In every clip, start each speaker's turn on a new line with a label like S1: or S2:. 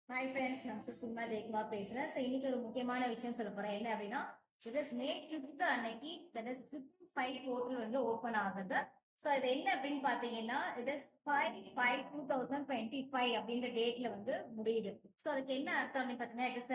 S1: Hi friends, நான் சுஷ்மா ஜெயக்குமார் பேசுறேன். So இன்னைக்கு ஒரு முக்கியமான விஷயம் சொல்ல போறேன். என்ன அப்படின்னா, இது மே 5th அன்னைக்கு தட் இஸ் 5 போர்ட்டல் வந்து ஓப்பன் ஆகுது. ஸோ இது என்ன அப்படின்னு பாத்தீங்கன்னா, இது 5/5/2025 அப்படின்ற டேட்ல வந்து முடியுது. ஸோ அதுக்கு என்ன அர்த்தம் அப்படின்னு பாத்தீங்கன்னா, இட் இஸ்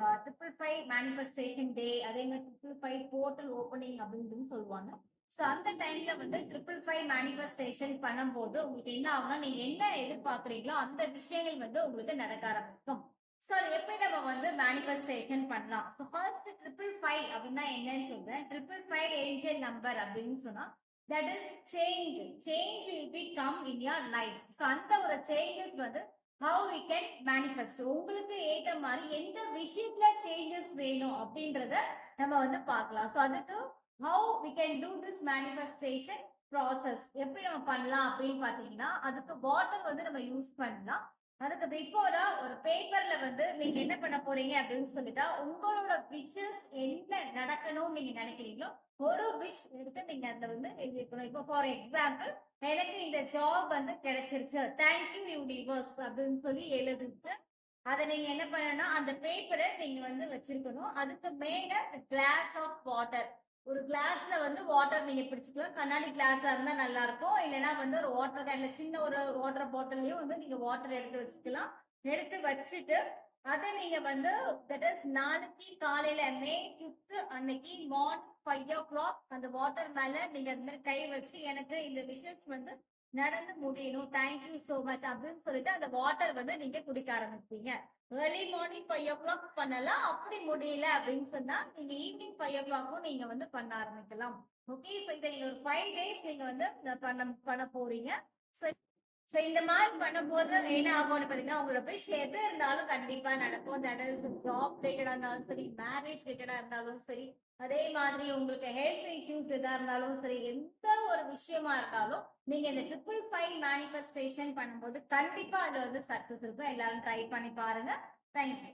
S1: 555 மேனிஃபெஸ்டேஷன் டே, அதே மாதிரி 555 போர்ட்டல் ஓப்பனிங் அப்படின்னு சொல்லுவாங்க. சோ அந்த டைம்ல வந்து 555 மேனிஃபெஸ்டேஷன் பண்ணும்போது உங்களுக்கு என்ன ஆகும்னா, நீங்க என்ன எதிர்பார்க்குறீங்களோ அந்த விஷயங்கள் வந்து உங்களுக்கு நடக்க ஆரம்பிக்கும். சோ அது எப்படி நம்ம வந்து மேனிஃபெஸ்டேஷன் பண்ணலாம்? சோ ஃபர்ஸ்ட் 555 அப்படின்னா என்னன்னு சொல்றேன். 555 ஏஞ்சல் நம்பர் அப்படின்னு சொன்னா that is change. Change will be come in your life. So அந்த ஒரு சேஞ்சஸ் வந்து how we can manifest. உங்களுக்கு ஏத்த மாதிரி எந்த விஷயத்துல சேஞ்சஸ் வேணும் அப்படின்றத நம்ம வந்து பார்க்கலாம். சோ அதுக்கு how we can do this manifestation process எப்படி நம்ம பண்ணலாம் அப்படின்னு பாத்தீங்கன்னா, அதுக்கு பாட்டில் வந்து நம்ம யூஸ் பண்ணலாம். அதுக்கு பிஃபோரா ஒரு பேப்பர்ல வந்து நீங்க என்ன பண்ண போறீங்க அப்படின்னு சொல்லிட்டா, உங்களோட விஷஸ் என்ன நடக்கணும்னு நீங்க நினைக்கிறீங்களோ ஒரு விஷ் எடுத்து நீங்க அதுல வந்து எழுதிக்கணும். இப்போ ஃபார் எக்ஸாம்பிள், எனக்கு இந்த ஜாப் வந்து கிடைச்சிருச்சு, தேங்க்யூ யூனிவர்ஸ் அப்படின்னு சொல்லி எழுதிட்டு அதை நீங்க என்ன பண்ணணும்னா அந்த பேப்பரை நீங்க வந்து வச்சிருக்கணும். அதுக்கு மேல கிளாஸ் ஆஃப் வாட்டர், ஒரு கிளாஸ்ல வந்து வாட்டர் நீங்க பிடிச்சிக்கலாம். கண்ணாடி கிளாஸா இருந்தா நல்லா இருக்கும். இல்லைன்னா வந்து ஒரு வாட்டர் கேன்ல சின்ன ஒரு வாட்டர் பாட்டிலையும் வந்து நீங்க வாட்டர் எடுத்து வச்சுக்கலாம். எடுத்து வச்சுட்டு அதை நீங்க வந்து தட் இஸ் நாளைக்கு காலையில மே 5th அன்னைக்கு மார்னிங் 5 o'clock அந்த வாட்டர் மேல நீங்க அந்த மாதிரி கை வச்சு எனக்கு இந்த விஷஸ் வந்து நடந்து முடியணும், தேங்க்யூ சோ மச் அப்படின்னு சொல்லிட்டு அந்த வாட்டர் வந்து நீங்க குடிக்க ஆரம்பிப்பீங்க. ஏர்லி மார்னிங் 5 o'clock பண்ணலாம். அப்படி முடியல அப்படின்னு சொன்னா நீங்க ஈவினிங் 5 o'clock நீங்க வந்து பண்ண ஆரம்பிக்கலாம். ஓகே, சோ இதை நீங்க ஒரு 5 days நீங்க வந்து பண்ண போறீங்க. சோ இந்த மாதிரி பண்ணும்போது என்ன ஆகும்னு பாத்தீங்கன்னா, உங்களோட விஷ் எது இருந்தாலும் கண்டிப்பா நடக்கும். தட் இஸ் ஜாப் ரிலேட்டடா இருந்தாலும் சரி, மேரேஜ் ரிலேட்டடா இருந்தாலும் சரி, அதே மாதிரி உங்களுக்கு ஹெல்த் இஷ்யூஸ் எதா இருந்தாலும் சரி, எந்த ஒரு விஷயமா இருந்தாலும் நீங்க இந்த 555 மேனிஃபெஸ்டேஷன் பண்ணும்போது கண்டிப்பா அதுல வந்து சக்சஸ் இருக்கும். எல்லாரும் ட்ரை பண்ணி பாருங்க. தேங்க்யூ.